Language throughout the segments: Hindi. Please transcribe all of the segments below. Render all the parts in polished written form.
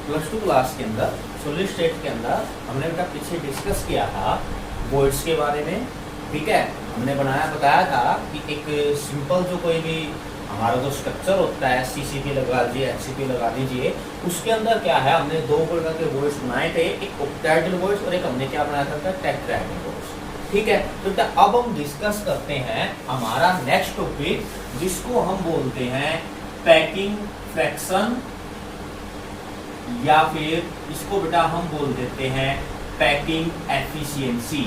प्लस टू क्लास के अंदर सॉलिड स्टेट के अंदर हमने बेटा पीछे डिस्कस किया था वॉइड्स के बारे में। ठीक है, हमने बताया था कि एक सिंपल जो कोई भी हमारा जो स्ट्रक्चर होता है, सीसीपी लगा दीजिए, एचसीपी लगा दीजिए, उसके अंदर क्या है, हमने दो प्रकार के वॉइड्स बनाए थे, एक ऑक्टाहेड्रल वॉइड्स और एक हमने क्या बनाया था, टेट्राहेड्रल वॉइड्स। ठीक है, तो अब हम डिस्कस करते हैं हमारा नेक्स्ट टॉपिक, जिसको हम बोलते हैं पैकिंग फ्रैक्शन, या फिर इसको बेटा हम बोल देते हैं पैकिंग एफिशिएंसी।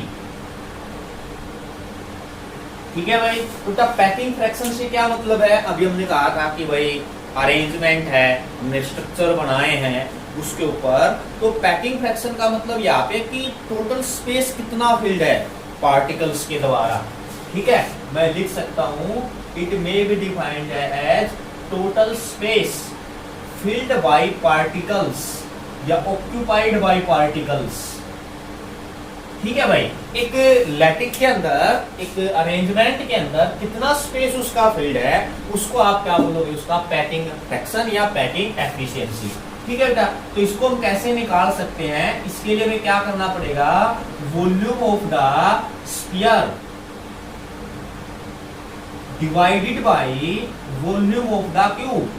ठीक है भाई, तो पैकिंग फ्रैक्शन से क्या मतलब है, अभी हमने कहा था कि भाई अरेंजमेंट है, हमने स्ट्रक्चर बनाए हैं उसके ऊपर, तो पैकिंग फ्रैक्शन का मतलब यहाँ पे कि टोटल स्पेस कितना फिल्ड है पार्टिकल्स के द्वारा। ठीक है, मैं लिख सकता हूं it may be defined as total space filled by particles या ऑक्यूपाइड बाय पार्टिकल्स। ठीक है भाई, एक लैटिस के अंदर, एक अरेंजमेंट के अंदर कितना स्पेस उसका फिल्ड है, उसको आप क्या बोलोगे, उसका पैकिंग फ्रैक्शन या पैकिंग एफिशिएंसी। ठीक है बेटा, तो इसको हम कैसे निकाल सकते हैं, इसके लिए हमें क्या करना पड़ेगा, volume of the sphere divided by volume of the cube,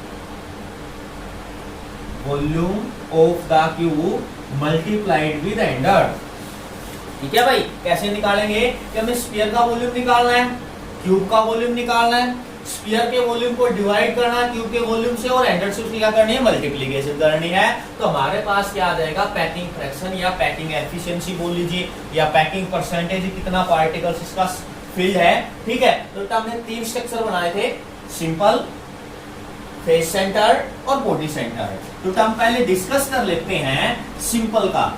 volume of the cube multiplied with एंडर। ठीक है भाई, कैसे निकालेंगे कि हमें स्फीयर का वॉल्यूम निकालना है, क्यूब का वॉल्यूम निकालना है, स्फीयर के वॉल्यूम को डिवाइड करना है क्यूब के वॉल्यूम से, और एंडर से उसकी क्या करनी है, मल्टीप्लिकेशन करनी है। तो हमारे पास क्या आ जाएगा, पैकिंग फ्रैक्शन या पैकिंग एफिशिएंसी बोल लीजिए, या पैकिंग परसेंटेज, कितना पार्टिकल्स इसका फील्ड है। ठीक है, तो हमने तीन स्ट्रक्चर बनाए थे, सिंपल, फेस सेंटर और बॉडी सेंटर। तो हम पहले डिस्कस कर लेते हैं सिंपल का,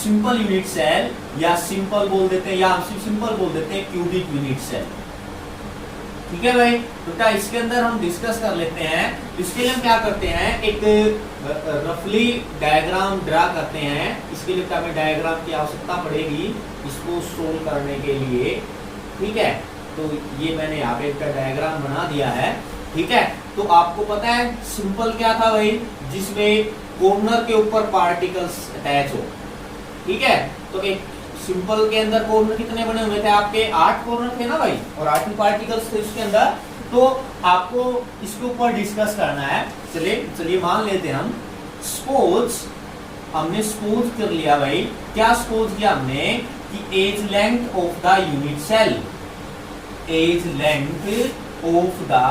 सिंपल यूनिट सेल, या सिंपल बोल देते हैं, या सिंपल बोल देते हैं क्यूबिक यूनिट सेल। ठीक है भाई, तो इसके अंदर हम डिस्कस कर लेते हैं। इसके लिए हम क्या करते हैं, एक रफली डायग्राम ड्रा करते हैं। इसके लिए हमें डायग्राम की आवश्यकता पड़ेगी इसको सोल्व करने के लिए। ठीक है, तो ये मैंने यहाँ पे एक डायग्राम बना दिया है। ठीक है, तो आपको पता है सिंपल क्या था भाई, जिसमें कॉर्नर के ऊपर पार्टिकल्स अटैच हो। ठीक है, तो एक सिंपल के अंदर कॉर्नर कितने बने हुए थे आपके, 8 कॉर्नर थे ना भाई, और 8 पार्टिकल्स थे उसके अंदर। तो आपको इसके ऊपर डिस्कस करना है। चलिए मान लेते हैं हम, सपोज हमने सपोज कर लिया भाई, क्या सपोज किया हमने कि edge length of the unit cell, edge length of the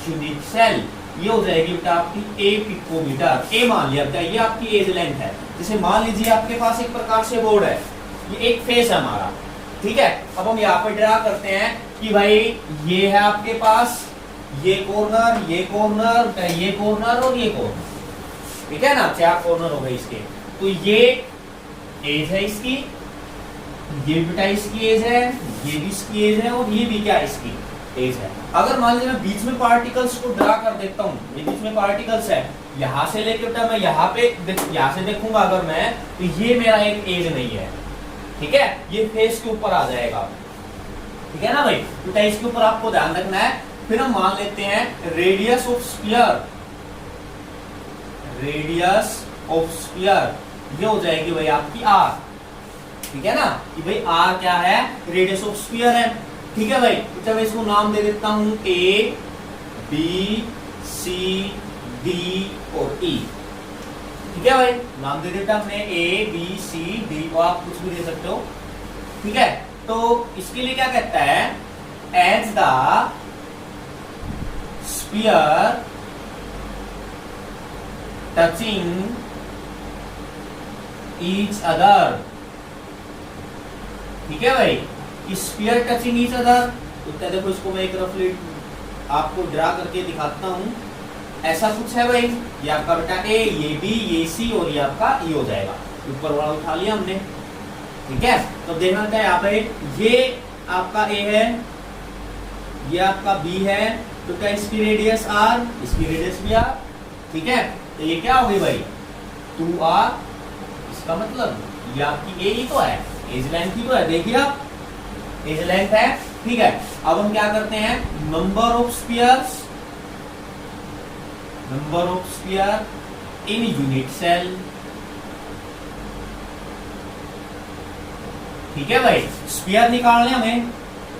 unit cell ये हो जाएगी बेटा आपकी ए पिकोमीटर। ए मान लिया बेटा, ये आपकी एज लेंथ है। जैसे मान लीजिए आपके पास एक प्रकार से बोर्ड है, ये एक फेस है हमारा। ठीक है, अब हम यहाँ पे ड्रा करते हैं कि भाई ये है आपके पास, ये कॉर्नर, ये कॉर्नर, ये कॉर्नर और ये कॉर्नर। ठीक है ना, 4 कॉर्नर हो गए इसके। तो ये एज है इसकी, ये बेटा इसकी एज है, ये भी इसकी एज है, और ये भी क्या इसकी एज है। अगर मान लीजिए मैं बीच में पार्टिकल्स को ड्रा कर देता हूँ, ये बीच में पार्टिकल्स है, यहाँ से लेके बेटा मैं यहाँ पे यहाँ से देखूंगा अगर मैं, तो ये मेरा एक एज नहीं है। ठीक है, ये फेस के ऊपर आ जाएगा। ठीक है ना भाई, बेटा इसके ऊपर आपको ध्यान रखना है। फिर हम मान लेते हैं radius of sphere, radius of sphere ये हो जाएगी भाई आपकी आर। ठीक है ना, कि भाई आर क्या है, रेडियस ऑफ स्फीयर है। ठीक है भाई, तो मैं इसको नाम दे देता हूं ए, बी, सी, डी और ई। ठीक है भाई, नाम दे देता हमने ए, बी, सी, डी, को आप कुछ भी दे सकते हो। ठीक है, तो इसके लिए क्या कहता है, as the sphere touching each other. ठीक है भाई, स्फीयर टचिंग ईच अदर, तो देखो इसको मैं एक रफली आपको ड्रा करके दिखाता हूं। ऐसा कुछ है भाई, ये आपका बेटा ए, ये बी, ये सी और ये आपका ई हो जाएगा। ऊपर वाला उठा लिया हमने। ठीक है, तो देखना क्या यहाँ पे, ये आपका ए है, ये आपका बी है, तो क्या इसकी रेडियस आर, इसकी रेडियस भी आर। ठीक है, तो ये क्या होगी भाई 2r, इसका मतलब ये आपकी ए ही तो है, एज लेंथ ही तो है, देखिए आप एज लेंथ है। ठीक है, अब हम क्या करते हैं, number of spheres, number of sphere in unit cell. ठीक है भाई, स्फीयर निकालने हमें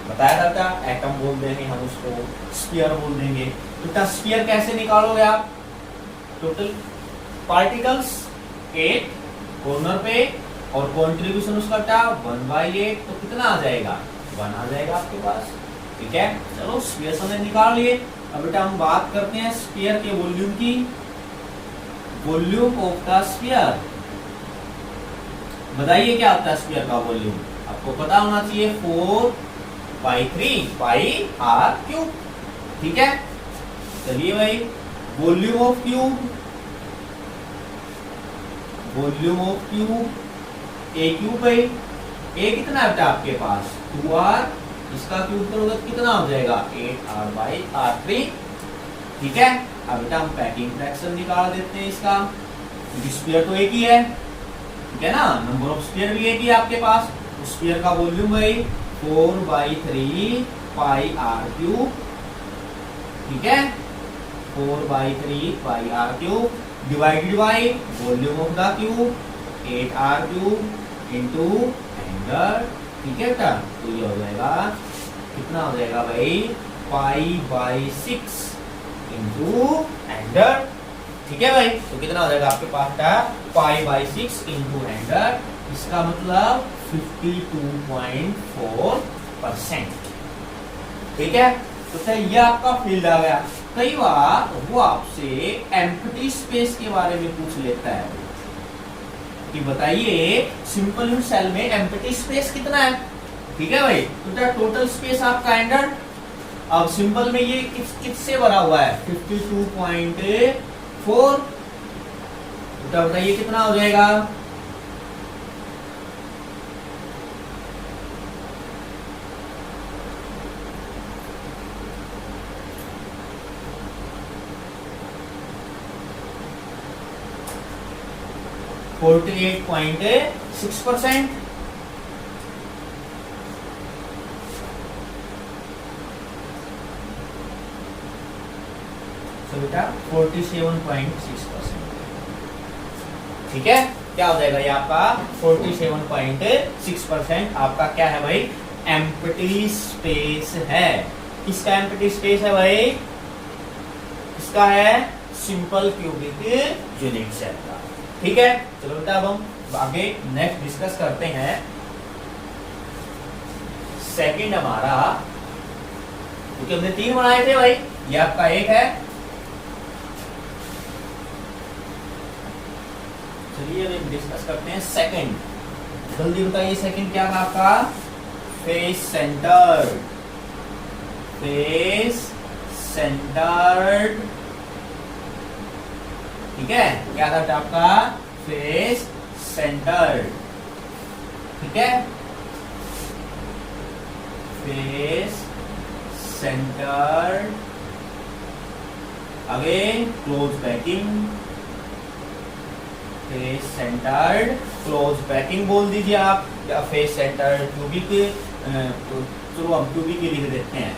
बताया था, एटम बोल देंगे हम उसको, स्फीयर बोल देंगे। तो स्फीयर कैसे निकालोगे आप? टोटल पार्टिकल्स 8 कॉर्नर पे और कंट्रीब्यूशन उसका था 1/8, तो कितना आ जाएगा? 1 आ जाएगा आपके पास। ठीक है, चलो स्फीयर हमने निकाल लिए। अब बेटा हम बात करते हैं स्फीयर के वॉल्यूम की। वॉल्यूम ऑफ द स्फीयर, बताइए क्या होता है स्फीयर का वॉल्यूम? आपको पता होना चाहिए 4/3 पाई आर क्यूब। ठीक है, चलिए भाई, volume of cube, volume of cube A cube है। ए कितना है बेटा आपके पास? 2r, इसका क्यूब करोगे तो कितना हो जाएगा? 8r/r3। ठीक है, अब बेटा हम पैकिंग फ्रैक्शन निकाल देते हैं इसका, क्योंकि स्फीयर तो एक ही है। ठीक है ना, नंबर ऑफ स्फीयर भी एक ही आपके पास। स्फीयर का वॉल्यूम भाई 4/3 पाई आर क्यूब। ठीक है, 4/3 pi r cube divided by volume of the cube 8r³ into angle. ठीक है बेटा, तो ये हो जाएगा, कितना हो जाएगा भाई? π/6 इनटू एंगल। ठीक है भाई, तो कितना हो जाएगा आपके पास था? π/6 इनटू एंगल, इसका मतलब 52.4%। ठीक है, तो ये आपका फील्ड आ गया। कई बार वो आपसे एम्प्टी स्पेस के बारे में पूछ लेता है कि बताइए सिंपल यूनिट सेल में एम्प्टी स्पेस कितना है। ठीक है भाई, तो टोटल स्पेस आपका एंगल, अब सिंपल में ये किससे भरा हुआ है? 52.4। तो बताइए कितना हो जाएगा? तो 48.6%। तो बेटा 47.6%। ठीक है, क्या हो जाएगा ये आपका? 47.6% आपका क्या है भाई? एम्प्टी स्पेस है। किसका एम्प्टी स्पेस है भाई? इसका है सिंपल क्यूबिक यूनिट सेल का। ठीक है, चलो बेटा अब हम आगे नेक्स्ट डिस्कस करते हैं। सेकंड हमारा, क्योंकि हमने 3 बनाए थे भाई, ये आपका 1 है। चलिए अब डिस्कस करते हैं सेकंड। जल्दी बताइए सेकंड क्या था आपका? Face centred. Face centred. ठीक है, क्या था आपका? Face centred. ठीक है, face centred. Again close packing. Face centred close packing बोल दीजिए आप, या फेस सेंटर्ड क्यूबिक। चलो हम क्यूबिक ही लिख देते हैं,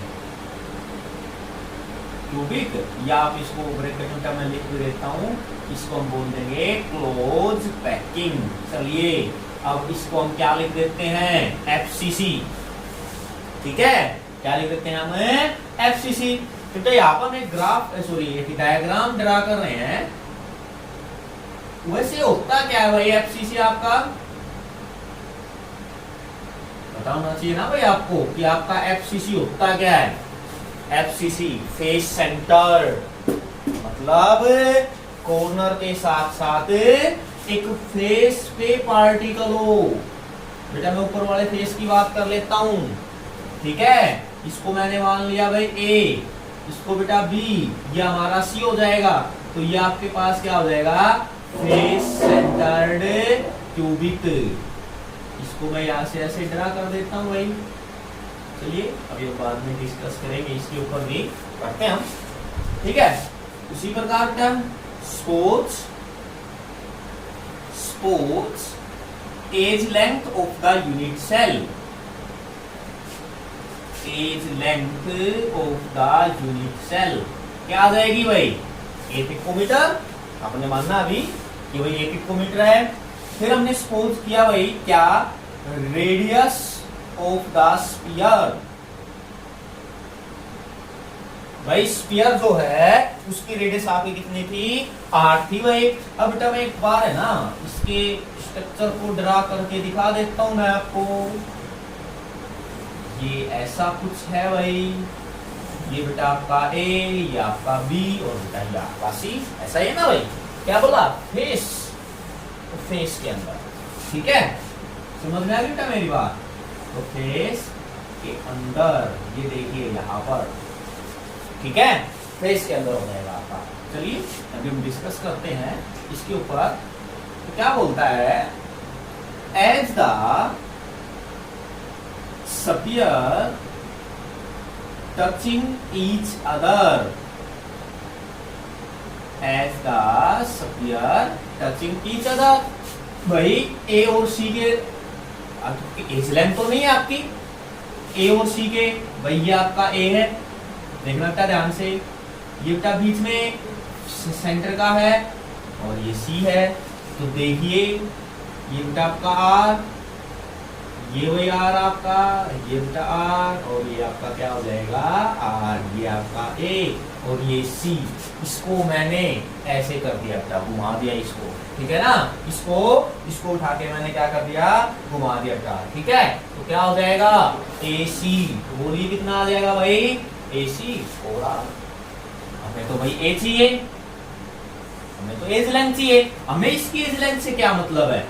क्यूबिक, या आप इसको ब्रैकेट में लिख देता हूं, इसको हम बोल देंगे क्लोज पैकिंग। चलिए अब इसको हम क्या लिख देते हैं? FCC। ठीक है, क्या लिख देते हैं हम? FCC। तो यहाँ पर एक ग्राफ, सॉरी एक डायग्राम ड्रा कर रहे हैं। वैसे होता क्या है भाई FCC आपका? पता होना चाहिए ना भाई आपको कि आपका FCC होता क्या है? FCC फेस सेंटर, मतलब कॉर्नर के साथ साथ एक फेस पे पार्टिकल हो। बेटा मैं ऊपर वाले फेस की बात कर लेता हूं। ठीक है, इसको मैंने मान लिया भाई A, इसको बेटा B, ये हमारा C हो जाएगा। तो ये आपके पास क्या हो जाएगा? Face centred cubic. इसको मैं यहां से ऐसे ड्रा कर देता हूं भाई। चलिए अभी बाद में डिस्कस करेंगे, इसके ऊपर भी पढ़ते हैं हम। ठीक है, उसी प्रकार का sports edge length of the unit cell. Edge length of the unit cell क्या आ जाएगी भाई? 8 पिकोमीटर आपने मानना अभी कि वही 1 पिकोमीटर है। फिर हमने सपोज किया भाई क्या, रेडियस ऑफ द स्फीयर। भाई स्फीयर जो है उसकी रेडियस आपकी कितनी थी, 8 थी भाई। अब बेटा मैं एक बार है ना इसके स्ट्रक्चर को ड्रा करके दिखा देता हूं मैं आपको। ये ऐसा कुछ है भाई, ये बेटा आपका ए, ये आपका बी और बेटा ये आपका सी। ऐसा ही है ना भाई, क्या बोला, फेस, तो फेस के अंदर, ठीक है, समझ में आ गई बेटा मेरी बात। तो फेस के अंदर ये देखिए यहाँ पर, ठीक है, फेस के अंदर हो जाएगा आपका। चलिए अभी हम डिस्कस करते हैं इसके ऊपर। तो क्या बोलता है, as the sphere touching each other, as the sphere touching each other. भाई ए और सी के एज लेंथ तो नहीं है आपकी, ए और सी के, भाई ये आपका ए है, देखना बेटा ध्यान से, ये बेटा बीच में सेंटर का है और ये सी है। तो देखिए ये बेटा आपका आर, ये वही आर आपका, ये बेटा आर और ये आपका क्या हो जाएगा आर, ये आपका ए और ये सी। इसको मैंने ऐसे कर दिया बेटा, घुमा दिया इसको, ठीक है ना, इसको उठा के मैंने क्या कर दिया, घुमा दिया बेटा, ठीक है। तो क्या हो जाएगा ए सी, बोलिए कितना आ जाएगा भाई, AC 4R। हमें तो भाई ए चाहिए, हमें तो एज लेंथ चाहिए, हमें इसकी एज लेंथ से क्या मतलब है,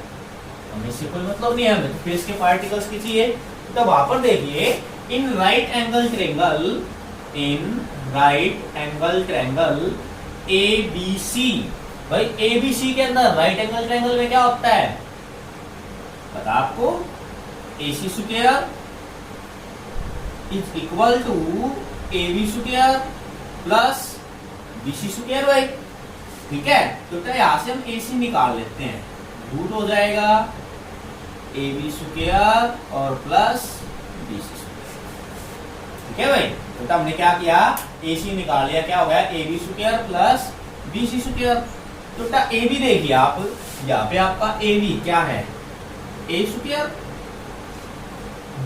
हमें इससे कोई मतलब नहीं है, हमें तो फेस के पार्टिकल्स की चाहिए। तो वहां पर देखिए, इन राइट एंगल ट्रायंगल ABC, भाई ABC के अंदर राइट एंगल ट्रायंगल में क्या होता है पता आपको, AC square is equal to AB square plus BC square भाई, ठीक है। तो यहां से हम AC निकाल लेते हैं, रूट हो जाएगा AB स्क्वायर और प्लस BC स्क्वायर, ठीक है भाई। तो हमने क्या किया, AC निकाल लिया, क्या हो गया AB square plus BC square. तो AB देखिए आप, यहाँ पे आपका AB क्या है, A स्क्वायर,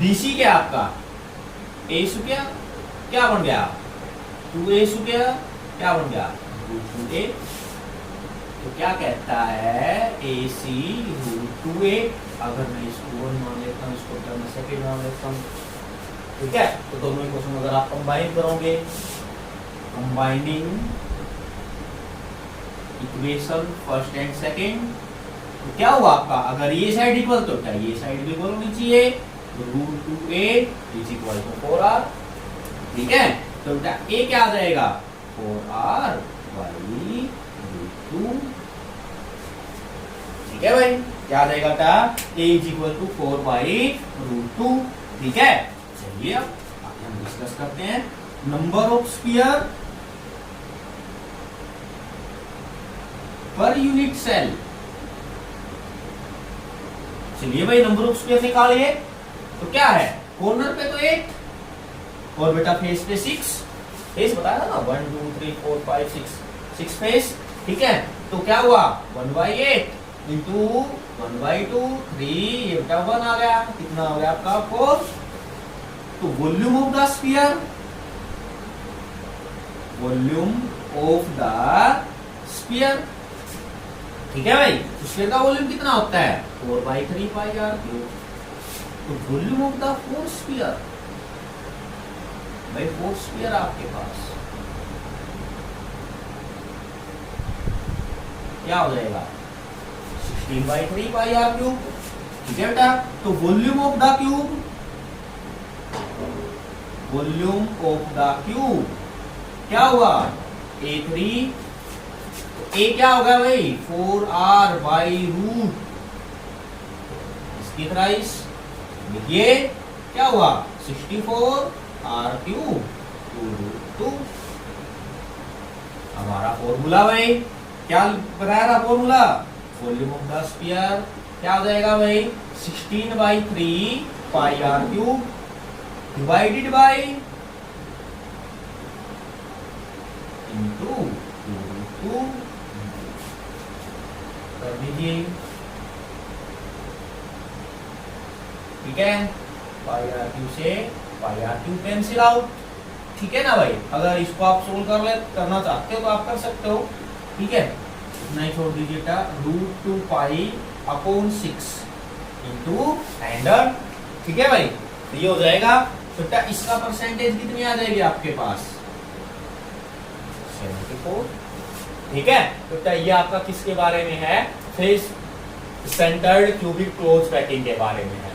BC क्या आपका A स्क्वायर, क्या बन गया 2A स्क्वायर, क्या बन गया 2A। तो क्या कहता है AC रूट 2A। अगर मैं इसको 1 मान लेता हूँ, इसको मैं सेकेंड मान लेता हूँ, ठीक है। तो दोनों इक्वेशन अगर आप कंबाइन करोगे, combining equation first and second, तो क्या हुआ आपका, अगर ये साइड इक्वल तो ये साइड भी इक्वल होनी चाहिए, root 2A is equal to 4R, ठीक है। तो बेटा ए क्या आ जाएगा 4R बाई रूट 2, ठीक है भाई, क्या आ जाएगा बेटा A is equal to 4 by root 2, ठीक है। चलिए अब हम डिस्कस करते हैं number of sphere per unit cell. चलिए भाई नंबर ऑफ स्फीयर निकालिए। तो क्या है, कॉर्नर पे तो 8 और बेटा फेस पे 6, फेस बताया था ना 1 2 3 4 5 6 फेस, ठीक है। तो क्या हुआ 1/8 इंटू 1/2 3, ये बेटा 1 आ गया, कितना हो गया आपका 4। तो volume of the sphere, volume of the sphere, ठीक है भाई। स्फीयर का वॉल्यूम कितना होता है 4/3 पाई आर क्यूब। तो वॉल्यूम ऑफ द 4 स्फीयर, भाई 4 स्फीयर आपके पास क्या हो जाएगा 16/3 पाई आर क्यूब, ठीक है बेटा। तो volume of the cube, volume of the cube क्या हुआ A3, तो A क्या होगा भाई 4R बाई रूट, इसकी थ्राइस देखिए क्या हुआ 64R क्यूब 2√2। हमारा फॉर्मूला भाई क्या बताया था formula, volume of the sphere क्या हो जाएगा भाई 16/3 pi r cube divided by into 2√2। कर दीजिए, ठीक है। पाई आर क्यू से pi r cube cancel out, ठीक है ना भाई। अगर इसको आप सोल्व करना चाहते हो तो आप कर सकते हो, ठीक है। इतना ही छोड़ दीजिए बेटा, root 2 pi upon 6 into standard, ठीक है भाई। तो ये हो जाएगा। तो बेटा इसका परसेंटेज कितनी आ जाएगी आपके पास, 74, ठीक है। तो बेटा ये आपका किसके बारे में है, face centred cubic close packing के बारे में है।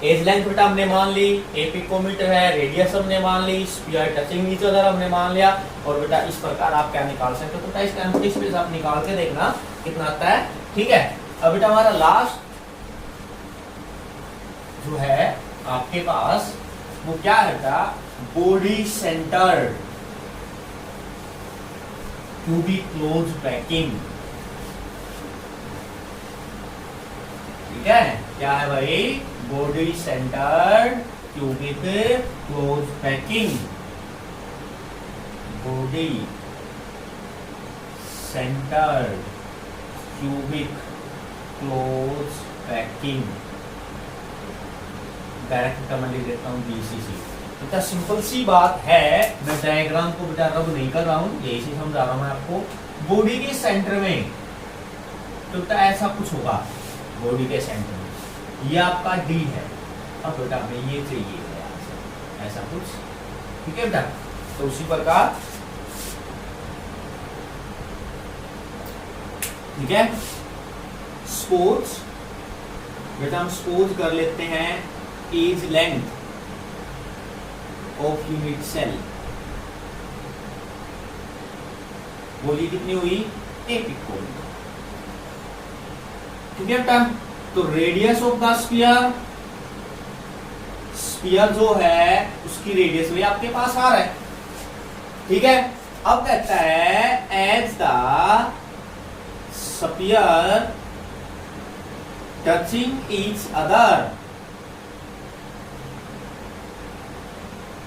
एज लेंथ बेटा हमने मान ली, ए पिकोमीटर है, रेडियस हमने मान ली, स्फीयर टचिंग ईच अदर हमने मान लिया। और बेटा इस प्रकार आप क्या निकाल सकते हो, तो बेटा इसका एम्प्टी स्पेस आप निकाल के देखना कितना आता है, ठीक है। अब बेटा हमारा लास्ट जो है आपके पास वो क्या है बेटा, body centred cubic close packing, ठीक है। क्या है भाई, body centred cubic close packing, body centred cubic close packing, direct मैं लिख देता हूँ बीसीसी। बेटा सिंपल सी बात है, मैं डायग्राम को बेटा रब नहीं कर रहा हूँ, यही से समझा रहा हूँ मैं आपको। बॉडी के सेंटर में तो बेटा ऐसा कुछ होगा, बॉडी के सेंटर में ये आपका डी है। अब बेटा हमें ये चाहिए है ऐसा कुछ, ठीक है बेटा। तो उसी प्रकार, ठीक है। स्पोर्ट्स बेटा हम सपोज कर लेते हैं edge length of unit cell, बोली कितनी हुई, ए पिकोमीटर, ठीक है बेटा। तो radius of the sphere, sphere जो है उसकी रेडियस भी आपके पास आ रहा है, ठीक है। अब कहता है as the sphere touching each other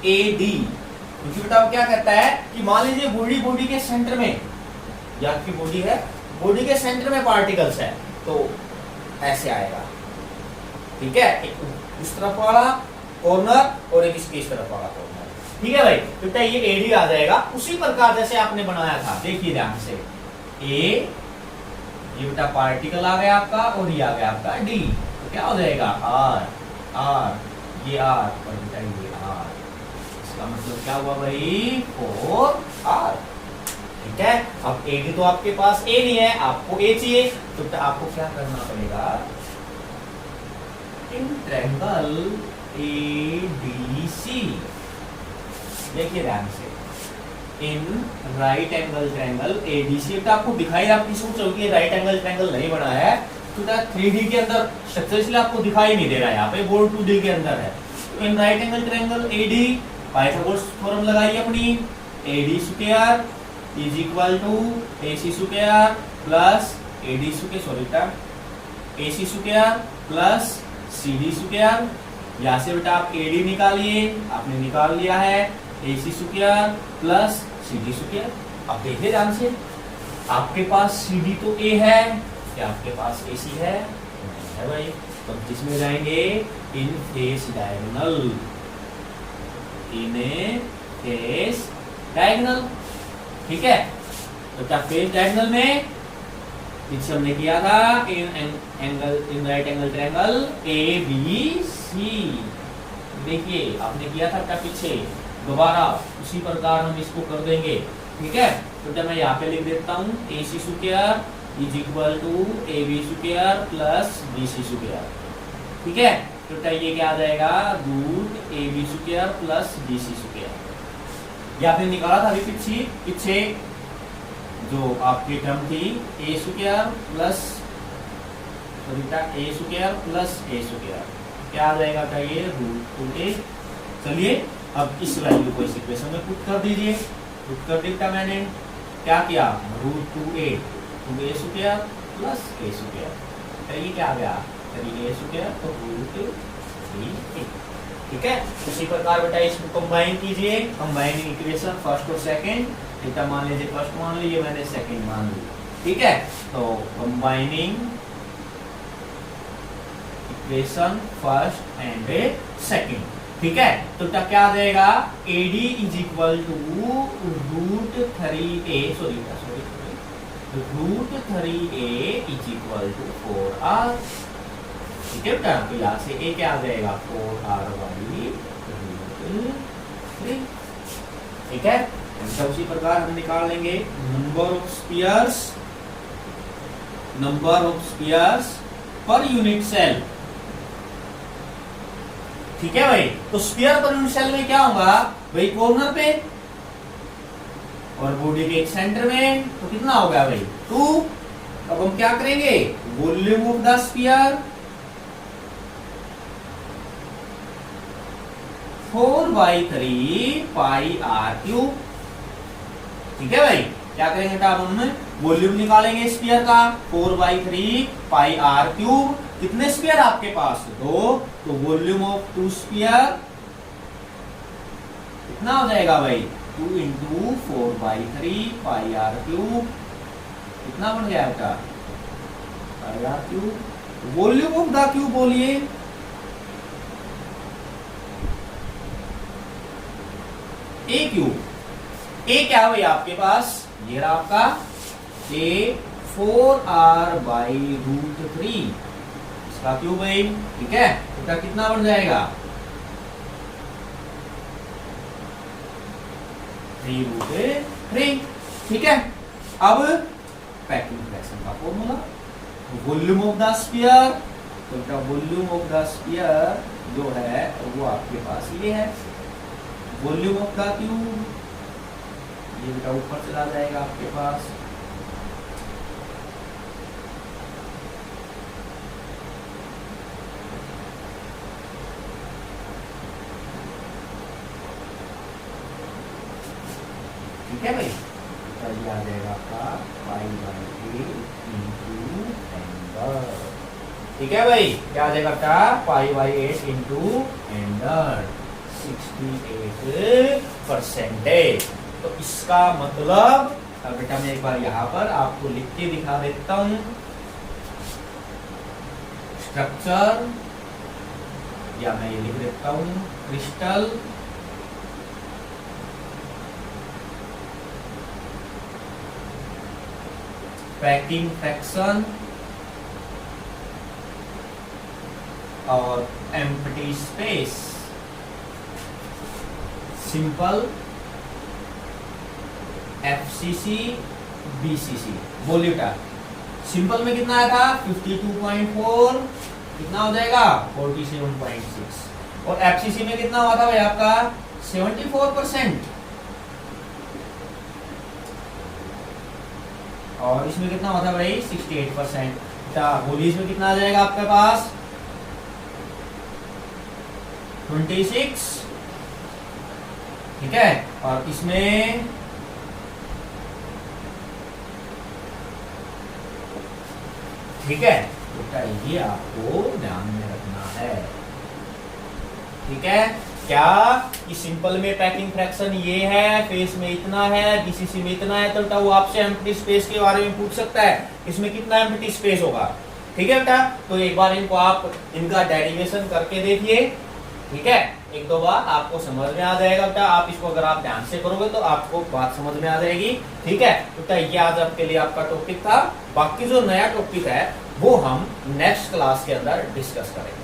AD, क्योंकि बेटा क्या कहता है कि मान लीजिए बॉडी के सेंटर में, या आपकी बॉडी है, बॉडी के सेंटर में पार्टिकल्स है, तो ऐसे आएगा, ठीक है। एक इस तरफ वाला कॉर्नर और एक इसके इस तरफ वाला कॉर्नर, ठीक है भाई। तो बेटा ये AD आ जाएगा उसी प्रकार जैसे आपने बनाया था, देखिए ध्यान से। A ये बेटा पार्टिकल आ गया आपका, और ये आ गया आपका D, तो क्या हो जाएगा R ये R और बेटा ये R, इसका मतलब क्या हुआ भाई, 4R, ठीक है। अब AD तो आपके पास A नहीं है, आपको A चाहिए, तो आपको क्या करना पड़ेगा, इन ट्रायंगल ADC, देखिए ध्यान से, इन राइट एंगल ट्रायंगल ADC। तो आपको दिखाई, आपकी सोच होगी राइट एंगल ट्रायंगल नहीं बनाया है, तो 3D के अंदर स्ट्रक्चर इसलिए आपको दिखाई नहीं दे रहा है, यहाँ पे बोर्ड 2D के अंदर है। तो in right angle triangle AD, Pythagoras theorem लगाइए अपनी, AD square is equal to AC square plus AD square, sorry बेटा AC square plus CD square. यहाँ से बेटा आप AD निकालिए, आपने निकाल लिया है, AC square plus CD square. अब देखिए ध्यान से, आपके पास CD तो A है, क्या आपके पास AC है, नहीं है भाई। तो किसमें जाएंगे, इन फेस डायगोनल, इन फेस डायगोनल, ठीक है। तो क्या फेस डायगोनल में पीछे हमने किया था इन राइट एंगल ट्रायंगल ABC, देखिए आपने किया था क्या पीछे, दोबारा उसी प्रकार हम इसको कर देंगे, ठीक है। तो जब मैं यहाँ पे लिख देता हूँ AC square is equal to AB square plus BC square, ठीक है। तो ये क्या आ जाएगा, root AB square plus BC square. ये आपने निकाला था अभी पीछे जो आपकी टर्म थी A square plus A square plus A square, क्या आ जाएगा था ये, रूट 2A। चलिए अब इस वैल्यू को इस इक्वेशन में पुट कर दीजिए, पुट कर दिया मैंने, क्या किया, root 2A square plus A square, ये क्या आ गया, A स्क्वायर तो रूट 3A, ठीक है। उसी प्रकार बेटा इसको कंबाइन कीजिए, कंबाइनिंग इक्वेशन फर्स्ट और सेकंड, बेटा मान लीजिए फर्स्ट मान लीजिए, मैंने सेकंड मान ली, ठीक है, तो combining equation first and second, ठीक है, तो क्या आ जाएगा, AD is equal to √3a √3a is equal to 4r, ठीक है बेटा, तो यहाँ से a क्या आ जाएगा 4r/√3, ठीक है। तो उसी प्रकार हम निकाल लेंगे number of spheres per unit cell, ठीक है भाई। तो स्पीयर पर यूनिट सेल में क्या होगा भाई, कॉर्नर पे और बॉडी के सेंटर में, तो कितना हो गया भाई 2। अब हम क्या करेंगे, volume of the spear 4/3 πr³, ठीक है भाई। क्या करेंगे बेटा, अब हम वॉल्यूम निकालेंगे स्पीयर का 4/3 πr³। कितने स्पीयर आपके पास, 2, तो वॉल्यूम ऑफ 2 स्पीयर कितना हो जाएगा भाई, 2 × 4/3 πr³, कितना बन गया बेटा πr³। Volume of the cube बोलिए, ए क्यूब, ए क्या भाई आपके पास, ये रहा आपका ए 4r/√3, इसका क्यूब भाई, ठीक है, तो कितना बन जाएगा 3√3, ठीक है। अब पैकिंग फ्रैक्शन का formula, volume of the sphere, तो बेटा वॉल्यूम ऑफ द स्फीयर जो है वो आपके पास ये है, वॉल्यूम ऑफ द क्यूब ये बेटा ऊपर चला जाएगा आपके पास, ठीक है भाई। तो ये आ जाएगा आपका π/8 × एंगल, ठीक है भाई, क्या आ जाएगा बेटा π/8 × एंगल 68%। तो इसका मतलब, अब बेटा मैं एक बार यहाँ पर आपको लिख के दिखा देता हूं, स्ट्रक्चर, या मैं ये लिख देता हूं क्रिस्टल पैकिंग फ्रैक्शन और empty space, simple FCC BCC, बोलिए बेटा सिंपल में कितना आया था 52.4, कितना हो जाएगा 47.6, और FCC में कितना हुआ था भाई आपका 74%, और इसमें कितना हुआ था भाई 68%। बोलिए इसमें कितना आ जाएगा आपके पास 26, ठीक है, और इसमें ठीक है, तो ये आपको ध्यान में रखना है, ठीक है। क्या कि सिंपल में पैकिंग फ्रैक्शन ये है, फेस में इतना है, बीसीसी में इतना है, तो बेटा वो आपसे एम्प्टी स्पेस के बारे में पूछ सकता है, इसमें कितना एम्प्टी स्पेस होगा, ठीक है बेटा। तो एक बार इनको आप इनका डेरिवेशन करके देखिए, ठीक है, एक दो बार आपको समझ में आ जाएगा बेटा। आप इसको अगर आप ध्यान से करोगे तो आपको बात समझ में आ जाएगी, ठीक है। बेटा ये आज आपके लिए आपका टॉपिक था, बाकी जो नया टॉपिक है वो हम नेक्स्ट क्लास के अंदर डिस्कस करेंगे।